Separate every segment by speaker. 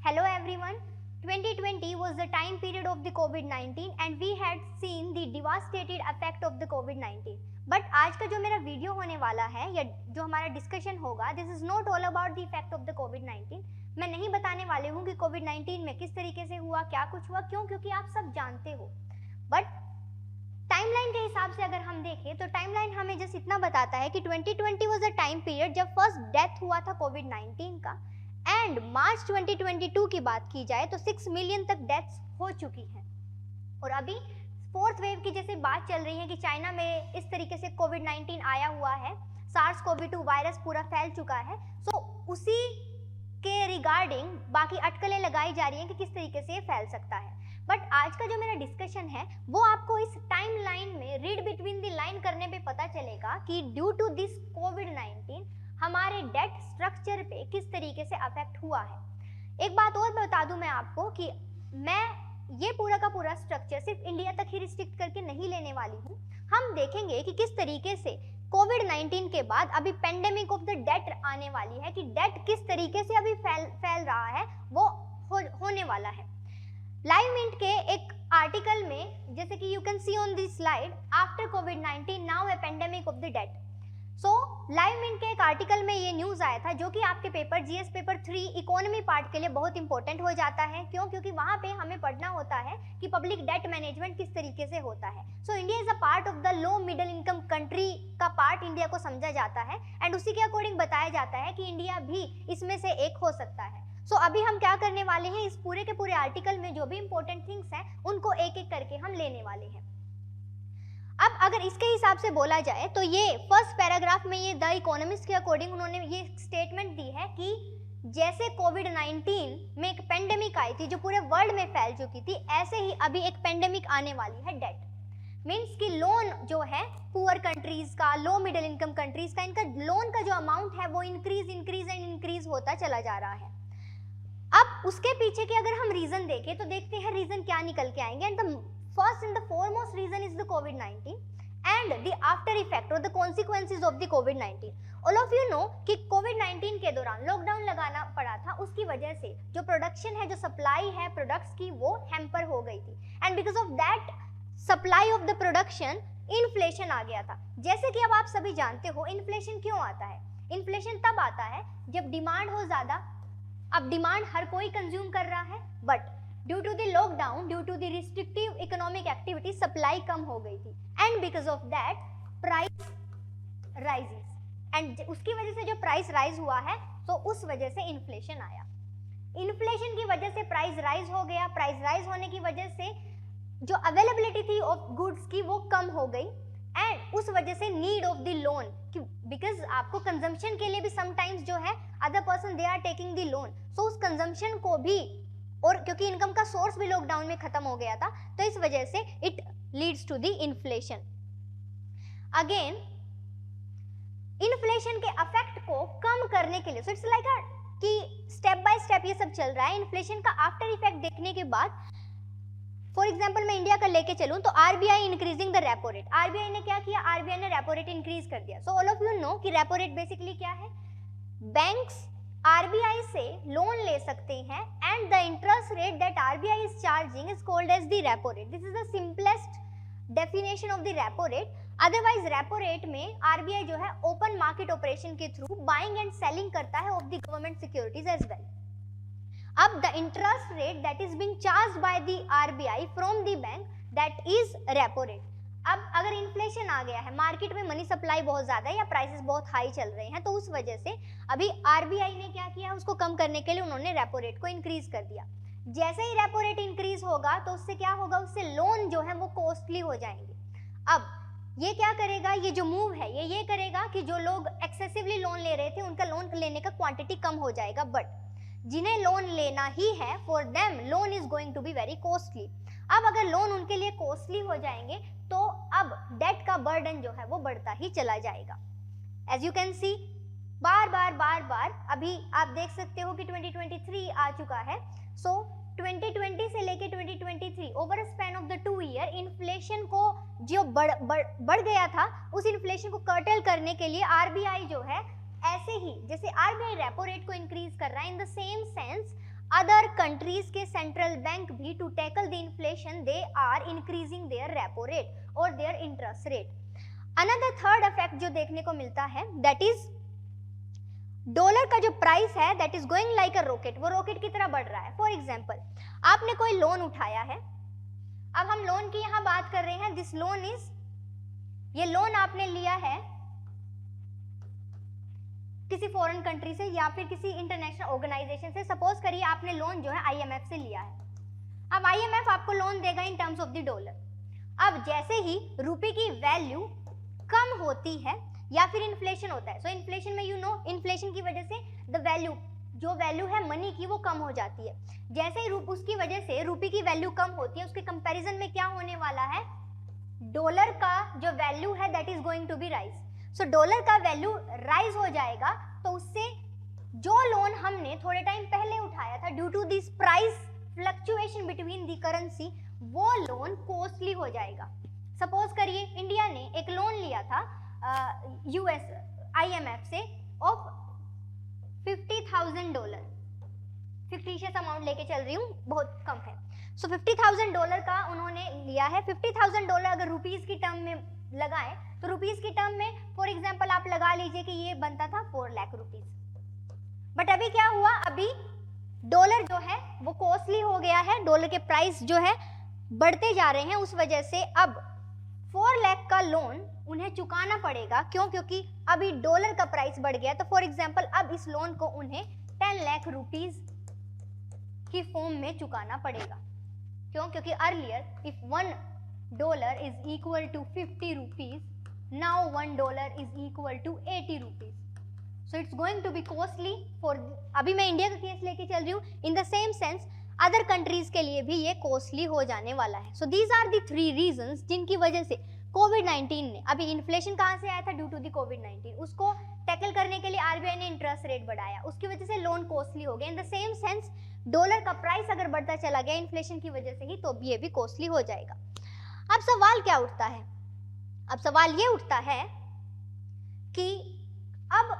Speaker 1: Hello everyone. 2020 was the time period of the COVID-19 and we had seen the devastated effect of the COVID-19. But आज का जो मेरा video होने वाला है या जो हमारा डिस्कशन होगा, this is not all about the effect of the Covid. मैं नहीं बताने वाले हूँ कि कोविड-19 में किस तरीके से हुआ, क्या कुछ हुआ, क्यों, क्योंकि आप सब जानते हो. बट टाइमलाइन के हिसाब से अगर हम देखें तो टाइमलाइन हमें जस्ट इतना बताता है कि 2020 वाज अ टाइम पीरियड जब फर्स्ट डेथ हुआ था कोविड-19 का, एंड मार्च 2022 की बात की जाए तो 6 मिलियन तक डेथ्स हो चुकी हैं. और अभी फोर्थ वेव की जैसे बात चल रही है कि चाइना में इस तरीके से कोविड-19 आया हुआ है, SARS-CoV-2 वायरस पूरा फैल चुका है. सो उसी के रिगार्डिंग बाकी अटकलें लगाई जा रही हैं कि किस तरीके से ये फैल सकता है. बट आज का जो मेरा डिस्कशन है वो आपको इस टाइम लाइन में रीड बिटवीन द लाइन करने पे पता चलेगा कि ड्यू टू दिस कोविड-19 हमारे डेट स्ट्रक्चर पे किस तरीके से अफेक्ट हुआ है. एक बात और बता दूं मैं आपको कि मैं ये पूरा का पूरा स्ट्रक्चर सिर्फ इंडिया तक ही रिस्ट्रिक्ट करके नहीं लेने वाली हूँ. हम देखेंगे कि किस तरीके से कोविड-19 के बाद अभी पेंडेमिक ऑफ द डेट आने वाली है, कि डेट किस तरीके से अभी फैल रहा है वो होने वाला है. लाइव मिंट के एक आर्टिकल में जैसे कि you can see on this slide, after कोविड-19 now a pandemic of the debt. So Live Mint के एक आर्टिकल में ये न्यूज आया था जो कि आपके paper GS paper 3 economy part के लिए बहुत इंपॉर्टेंट हो जाता है. क्यों? क्योंकि वहां पे हमें पढ़ना होता है कि पब्लिक डेट मैनेजमेंट किस तरीके से होता है. So India is a part of the low middle income country का पार्ट इंडिया को समझा जाता है, एंड उसी के अकॉर्डिंग बताया जाता है कि इंडिया भी इसमें से एक हो सकता है. सो अभी हम क्या करने वाले हैं, इस पूरे के पूरे आर्टिकल में जो भी इंपॉर्टेंट थिंग्स हैं उनको एक एक करके हम लेने वाले हैं. अब अगर इसके हिसाब से बोला जाए तो ये फर्स्ट पैराग्राफ में ये द इकोनॉमिस्ट के अकॉर्डिंग उन्होंने ये स्टेटमेंट दी है कि जैसे कोविड-19 में एक पेंडेमिक आई थी जो पूरे वर्ल्ड में फैल चुकी थी, ऐसे ही अभी एक पेंडेमिक आने वाली है डेट. मीन्स कि लोन जो है पुअर कंट्रीज का, लो मिडिल इनकम कंट्रीज का, इनका लोन का जो अमाउंट है वो इंक्रीज होता चला जा रहा है. अब उसके पीछे के अगर हम रीजन देखें तो देखते हैं रीजन क्या निकल के आएंगे. And the first and the foremost reason is the COVID-19 and the after effect or the consequences of the COVID-19. All of you know कि COVID-19 के दौरान लॉकडाउन लगाना पड़ा था, उसकी वजह से जो प्रोडक्शन है, जो सप्लाई है प्रोडक्ट्स की, वो हैम्पर हो गई थी. And because of that supply of the production inflation आ गया था. जैसे कि अब आप सभी जानते हो इन्फ्लेशन क्यों आता है. इन्फ्लेशन तब आता है जब डिमांड हो ज्यादा. अब डिमांड हर कोई कंज्यूम कर रहा है, but due to the lockdown, due to the restrictive economic activity supply कम हो गई थी, and because of that price rises. And उसकी वजह से जो प्राइस राइज हुआ है तो उस वजह से इन्फ्लेशन आया. इन्फ्लेशन की वजह से प्राइस राइज हो गया. प्राइस राइज होने की वजह से जो अवेलेबिलिटी थी ऑफ गुड्स की वो कम हो गई, एंड उस वजह से need of the loan, because आपको कंजम्पशन के लिए भी समटाइम्स जो है other person they are taking the loan. So उस कंजम्पशन को भी, और क्योंकि इनकम का सोर्स भी लॉकडाउन में खत्म हो गया था, तो इस वजह से it leads to the inflation. Again inflation के अफेक्ट को कम करने के लिए, सो इट्स लाइक कि स्टेप बाय स्टेप ये सब चल रहा है. इन्फ्लेशन का आफ्टर इफेक्ट देखने के बाद, फॉर एग्जाम्पल मैं इंडिया का लेके चलूं तो RBI increasing the repo rate. RBI ने क्या किया, आरबीआई ने रेपो रेट इंक्रीज कर दिया. So all of you know कि रेपो रेट बेसिकली क्या है. बैंक्स आरबीआई से लोन ले सकते हैं, and the interest rate that RBI is charging is called as the repo rate. This is the simplest definition of the repo rate. Otherwise repo rate में RBI जो है open market operation के through buying and selling करता है of the government securities as well. अब the interest rate that is being charged by the RBI from the bank, that is repo rate. अब अगर inflation आ गया है, market में मनी सप्लाई बहुत ज्यादा है या प्राइसेस बहुत हाई चल रहे हैं, तो उस वजह से अभी आरबीआई ने क्या किया, उसको कम करने के लिए उन्होंने रेपो रेट को इंक्रीज कर दिया. जैसे ही रेपो रेट इंक्रीज होगा तो उससे क्या होगा, उससे लोन जो है वो कॉस्टली हो जाएंगे. अब ये क्या करेगा, ये जो मूव है ये करेगा कि जो लोग एक्सेसिवली लोन ले रहे थे उनका लोन लेने का क्वांटिटी कम हो जाएगा, बट जिन्हें लोन लेना ही है for them loan is going to be very costly. अब अगर लोन उनके लिए कॉस्टली हो जाएंगे तो अब डेट का बर्डन जो है वो बढ़ता ही चला जाएगा. एज यू कैन सी बार बार अभी आप देख सकते हो कि 2023 आ चुका है. सो 2020 से लेके 2023 over a span of the 2 year inflation को जो बढ़ गया था, उस इन्फ्लेशन को कर्टेल करने के लिए आरबीआई जो है ऐसे ही जैसे आरबीआई रेपो रेट को इंक्रीज कर रहा है, in the same sense other countries के सेंट्रल बैंक भी to tackle the inflation they are increasing their repo rate और their interest rate. Another third effect जो देखने को मिलता है दैट इज डॉलर का जो प्राइस है that is going like a rocket, वो रॉकेट की तरह बढ़ रहा है। फॉर एग्जांपल आपने कोई लोन उठाया है, अब हम लोन की यहां बात कर रहे हैं, दिस लोन इज, ये लोन आपने लिया है किसी फॉरेन कंट्री से या फिर किसी इंटरनेशनल ऑर्गेनाइजेशन से। सपोज करिए आपने लोन जो है आईएमएफ से लिया है। अब आईएमएफ आपको लोन देगा in terms of the dollar. अब जैसे ही रुपए की वैल्यू कम होती है या फिर इन्फ्लेशन होता है, सो इन्फ्लेशन में यू नो इन्फ्लेशन की वजह से द वैल्यू, जो वैल्यू है मनी की वो कम हो जाती है। जैसे ही उसकी वजह से रुपए की वैल्यू कम होती है, उसके कंपैरिजन में क्या होने वाला है, डॉलर का जो वैल्यू है that is going to be rise. So dollar का वैल्यू राइज हो जाएगा, तो उससे जो लोन हमने थोड़े टाइम पहले उठाया था due to this price fluctuation between the currency, वो लोन कॉस्टली हो जाएगा। सपोज करिए इंडिया ने एक लोन लिया था यूएस आईएमएफ से ऑफ $50,000, फिक्टिशियस अमाउंट लेके चल रही हूँ, बहुत कम है। सो $50,000 का उन्होंने लिया है। $50,000 अगर रुपीस की टर्म में लगाए तो रुपीस की टर्म में फॉर एग्जांपल आप लगा लीजिए कि ये बनता था 4 लाख रुपीस। बट अभी क्या हुआ, अभी डॉलर जो है वो कॉस्टली हो गया है, डॉलर के प्राइस जो है बढ़ते जा रहे हैं, उस वजह से अब 4 लाख का लोन उन्हें चुकाना पड़ेगा। क्यों? क्योंकि अभी डॉलर का प्राइस बढ़ गया। तो फॉर एग्जांपल अब इस लोन को उन्हें 10 लाख रुपीस की फॉर्म में चुकाना पड़ेगा। क्यों? क्योंकि earlier if $1 is equal to 50 rupees, now $1 is equal to 80 rupees. So it's going to be costly for, अभी मैं इंडिया का केस लेके चल रही हूँ, in the same sense other countries के लिए भी ये कॉस्टली हो जाने वाला है। So these are the 3 reasons जिनकी वजह से कोविड-19 ने, अभी इन्फ्लेशन कहाँ से आया था, ड्यू टू दी कोविड-19, उसको टैकल करने के लिए आरबीआई ने इंटरेस्ट रेट बढ़ाया, उसकी वजह से लोन कॉस्टली हो गया। इन द सेम सेंस डॉलर का प्राइस अगर बढ़ता चला गया इन्फ्लेशन की वजह से ही, तो ये भी कॉस्टली हो जाएगा। अब सवाल क्या उठता है, अब सवाल ये उठता है कि अब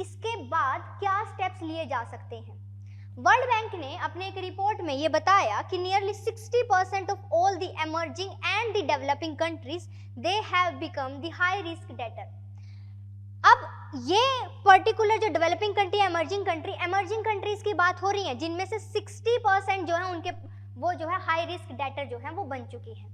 Speaker 1: इसके बाद क्या स्टेप्स लिए जा सकते हैं। वर्ल्ड बैंक ने अपने एक रिपोर्ट में ये बताया कि nearly 60% of all the emerging and the developing countries they have become the high risk debtor. अब ये पर्टिकुलर जो डेवलपिंग कंट्री, एमर्जिंग कंट्रीज की बात हो रही है, जिनमें से 60% जो है उनके वो जो है हाई रिस्क डेटर जो है वो बन चुकी है।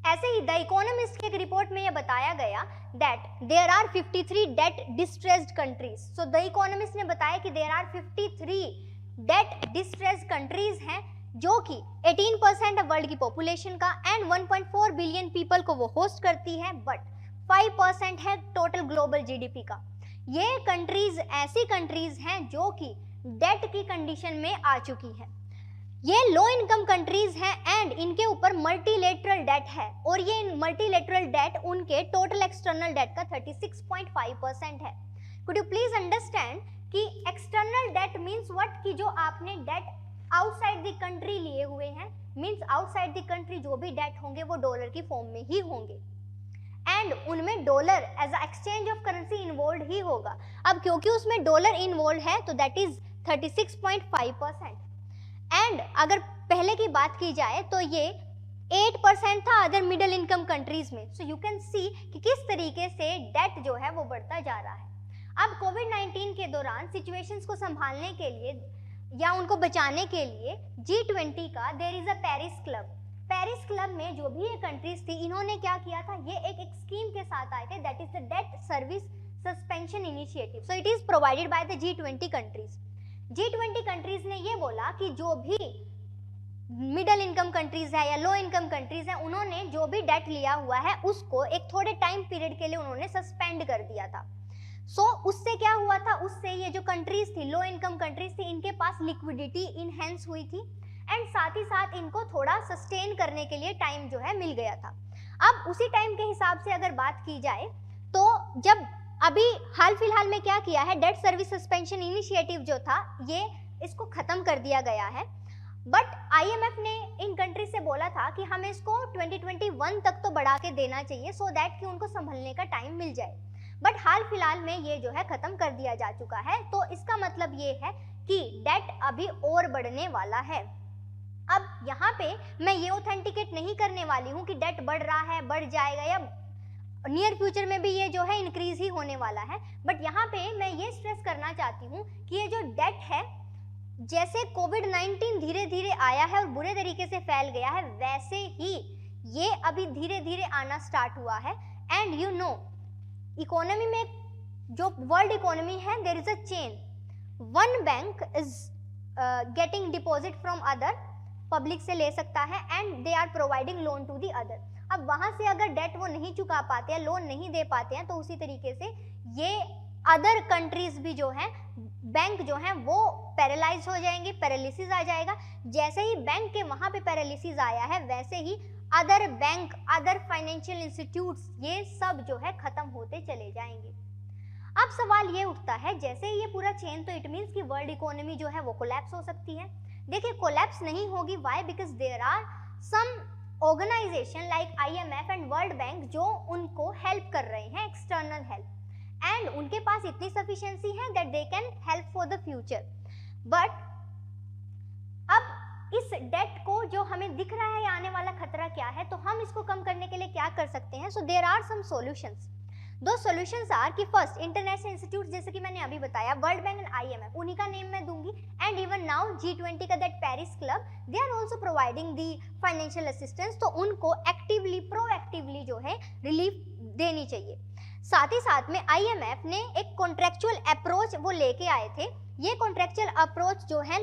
Speaker 1: ऐसे ही द इकोनॉमिस्ट के एक रिपोर्ट में यह बताया गया that there are 53 debt distressed countries. So the Economist ने बताया कि there are 53 debt distressed countries हैं, जो कि 18% है वर्ल्ड की पॉपुलेशन का एंड 1.4 बिलियन पीपल को वो होस्ट करती है, बट 5% है टोटल ग्लोबल जीडीपी का। ये कंट्रीज ऐसी कंट्रीज हैं जो कि डेट की कंडीशन में आ चुकी हैं। ये लो इनकम कंट्रीज हैं एंड इनके ऊपर मल्टीलेटरल डेट है, और ये मल्टीलेटरल डेट उनके टोटल एक्सटर्नल डेट का 36.5% है। कुड यू प्लीज अंडरस्टैंड कि एक्सटर्नल डेट मींस व्हाट, कि जो आपने डेट आउटसाइड द कंट्री लिए हुए हैं, मींस आउटसाइड द कंट्री जो भी डेट होंगे वो डॉलर की फॉर्म में ही होंगे एंड उनमें dollar as a exchange of currency involve ही होगा। अब क्योंकि उसमें डॉलर इन्वॉल्व है तो दैट इज 36.5%। एंड अगर पहले की बात की जाए तो ये 8% था अदर मिडिल इनकम कंट्रीज में। सो यू कैन सी कि किस तरीके से डेट जो है वो बढ़ता जा रहा है। अब कोविड-19 के दौरान सिचुएशंस को संभालने के लिए या उनको बचाने के लिए G20 का there is a Paris Club. Paris Club में जो भी ये कंट्रीज थी, इन्होंने क्या किया था, ये एक स्कीम के साथ आए थे that is the debt service suspension initiative. So it is provided by the G20 countries. G20 countries ने ये बोला कि जो भी मिडिल इनकम कंट्रीज है या लो इनकम कंट्रीज है, उन्होंने जो भी डेट लिया हुआ है उसको एक थोड़े टाइम पीरियड के लिए उन्होंने सस्पेंड कर दिया था। सो उससे क्या हुआ था, उससे ये जो कंट्रीज थी, लो इनकम कंट्रीज थी, इनके पास लिक्विडिटी इनहेंस हुई थी एंड साथ ही साथ इनको थोड़ा सस्टेन करने के लिए टाइम जो है मिल गया था। अब उसी टाइम के हिसाब से अगर बात की जाए तो जब अभी हाल फिलहाल में क्या किया है, डेट सर्विस सस्पेंशन इनिशिएटिव जो था ये इसको खत्म कर दिया गया है। बट आईएमएफ ने इन कंट्री से बोला था कि हमें इसको 2021 तक तो बढ़ा के देना चाहिए सो दैट कि उनको संभलने का टाइम मिल जाए। बट हाल फिलहाल में ये जो है खत्म कर दिया जा चुका है। तो इसका मतलब ये है कि डेट अभी और बढ़ने वाला है। अब यहाँ पे मैं ये ऑथेंटिकेट नहीं करने वाली हूँ कि डेट बढ़ रहा है, बढ़ जाएगा, या नियर फ्यूचर में भी ये जो है इंक्रीज ही होने वाला है। बट यहाँ पे मैं ये स्ट्रेस करना चाहती हूँ कि ये जो डेट है, जैसे कोविड-19 धीरे धीरे आया है और बुरे तरीके से फैल गया है, वैसे ही ये अभी धीरे धीरे आना स्टार्ट हुआ है। एंड यू नो, इकोनॉमी में जो वर्ल्ड इकोनॉमी है, there is a chain. One bank is getting deposit from other, public से ले सकता है, and they are providing loan to the other. अब वहां से अगर डेट वो नहीं चुका पाते हैं, लोन नहीं दे पाते हैं, तो उसी तरीके से ये अदर कंट्रीज भी जो है, बैंक जो है वो पैरालाइज हो जाएंगे, पैरालिसिस आ जाएगा। जैसे ही बैंक के वहां पे पैरालिसिस आया है, वैसे ही other bank, other financial institutes, ये सब जो है खत्म होते चले जाएंगे। अब सवाल ये उठता है, जैसे ही ये पूरा चेन, तो इट मीन्स कि वर्ल्ड इकोनॉमी जो है वो कोलैप्स हो सकती है। देखिए, कोलैप्स नहीं होगी, why? Because there are some organisation like IMF and World Bank जो उनको हेल्प कर रहे हैं, एक्सटर्नल हेल्प, एंड उनके पास इतनी सफिशिएंसी है that they can help for the future. But अब इस डेट को जो हमें दिख रहा है, आने वाला खतरा क्या है, तो हम इसको कम करने के लिए क्या कर सकते हैं? So there are some solutions. दो सॉल्यूशंस आर कि फर्स्ट, इंटरनेशनल इंस्टीट्यूट, जैसे कि मैंने अभी बताया, वर्ल्ड बैंक एंड IMF, उन्हीं का नेम मैं दूंगी, एंड इवन नाउ G20 का that Paris Club, they are also providing the financial assistance, तो उनको एक्टिवली, प्रोएक्टिवली जो है रिलीफ देनी चाहिए। साथ ही साथ में IMF ने एक कॉन्ट्रेक्चुअल अप्रोच वो लेके आए थे। ये कॉन्ट्रेक्चुअल अप्रोच जो है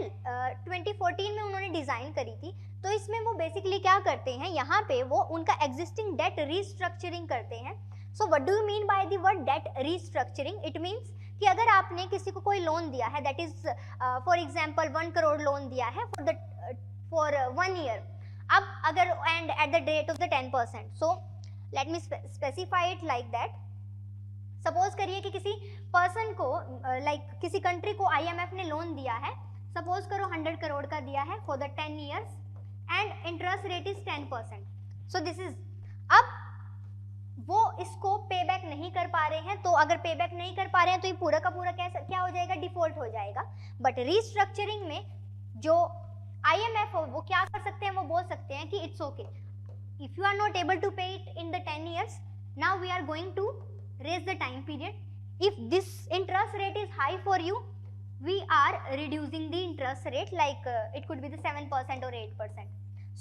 Speaker 1: 2014 में उन्होंने डिजाइन करी थी। तो इसमें वो बेसिकली क्या करते हैं, यहाँ पे वो उनका एग्जिस्टिंग डेट रीस्ट्रक्चरिंग करते हैं। So what do you mean by the word debt restructuring? It means कि अगर आपने किसी को कोई लोन दिया है, that is for example 1 crore loan दिया है फॉर 1 ईयर, अब अगर and at the rate of the 10%, so let me specify it like that. Suppose करिए कि किसी पर्सन को लाइक किसी कंट्री को IMF ने लोन दिया है, सपोज करो 100 करोड़ का दिया है for the 10 years, and interest rate is 10%। So this is, अब वो इसको पे बैक नहीं कर पा रहे हैं, तो अगर पे बैक नहीं कर पा रहे हैं तो ये पूरा का पूरा क्या हो जाएगा? डिफॉल्ट हो जाएगा। बट रीस्ट्रक्चरिंग में जो IMF हो, वो क्या कर सकते हैं? वो बोल सकते हैं कि it's okay, if you are not able to pay it in the 10 years, now we are going to raise the time period. If this interest rate is high for you, we are reducing the interest rate, like it could be the 7% or 8%.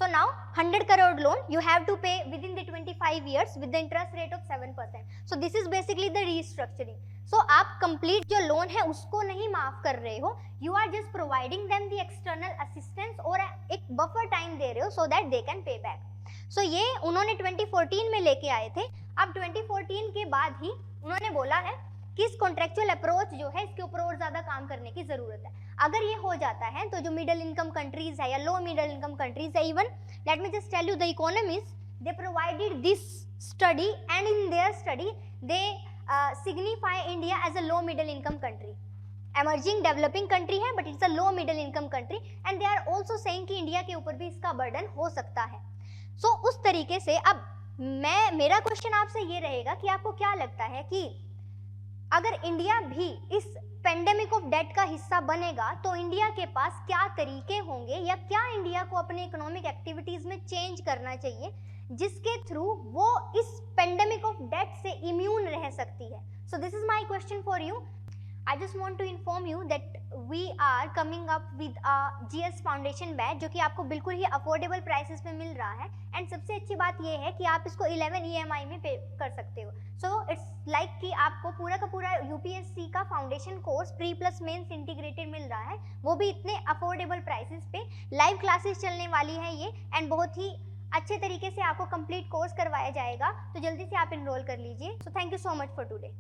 Speaker 1: So now 100 crore loan you have to pay within the 25 years with the interest rate of 7%. So this is basically the restructuring. So आप complete जो loan है उसको नहीं माफ कर रहे हो, you are just providing them the external assistance और एक buffer time दे रहे हो so that they can pay back. So ये उन्होंने 2014 में लेके आए थे। अब 2014 के बाद ही उन्होंने बोला है कि इस कॉन्ट्रेक्चुअल अप्रोच जो है, इसके ऊपर और ज्यादा काम करने की जरूरत है। अगर ये हो जाता है तो जो मिडिल इनकम कंट्रीज है या लो मिडिल इनकम कंट्रीज है, even let me just tell you, the economist they provided this study, and in their study they signify India as a low middle income country. Emerging developing country है but it's a low middle income country, and they are also saying कि India के ऊपर भी इसका burden हो सकता है। सो उस तरीके से अब मेरा क्वेश्चन आपसे ये रहेगा कि आपको क्या लगता है कि अगर इंडिया भी इस पेंडेमिक ऑफ डेट का हिस्सा बनेगा तो इंडिया के पास क्या तरीके होंगे, या क्या इंडिया को अपने इकोनॉमिक एक्टिविटीज में चेंज करना चाहिए जिसके थ्रू वो इस पेंडेमिक ऑफ डेट से इम्यून रह सकती है? So this is my question for you. I just want to inform you that we are coming up with a GS Foundation batch जो कि आपको बिल्कुल ही अफोर्डेबल प्राइसेस में मिल रहा है, एंड सबसे अच्छी बात ये है कि आप इसको 11 EMI में पे कर सकते हो। सो इट्स लाइक कि आपको पूरा का पूरा UPSC का foundation course pre plus mains integrated मिल रहा है, वो भी इतने अफोर्डेबल प्राइसेस पे। लाइव क्लासेस चलने वाली है ये, एंड बहुत ही अच्छे तरीके से आपको कंप्लीट कोर्स करवाया जाएगा, तो जल्दी से आप इनरोल कर लीजिए। So thank you so much for today.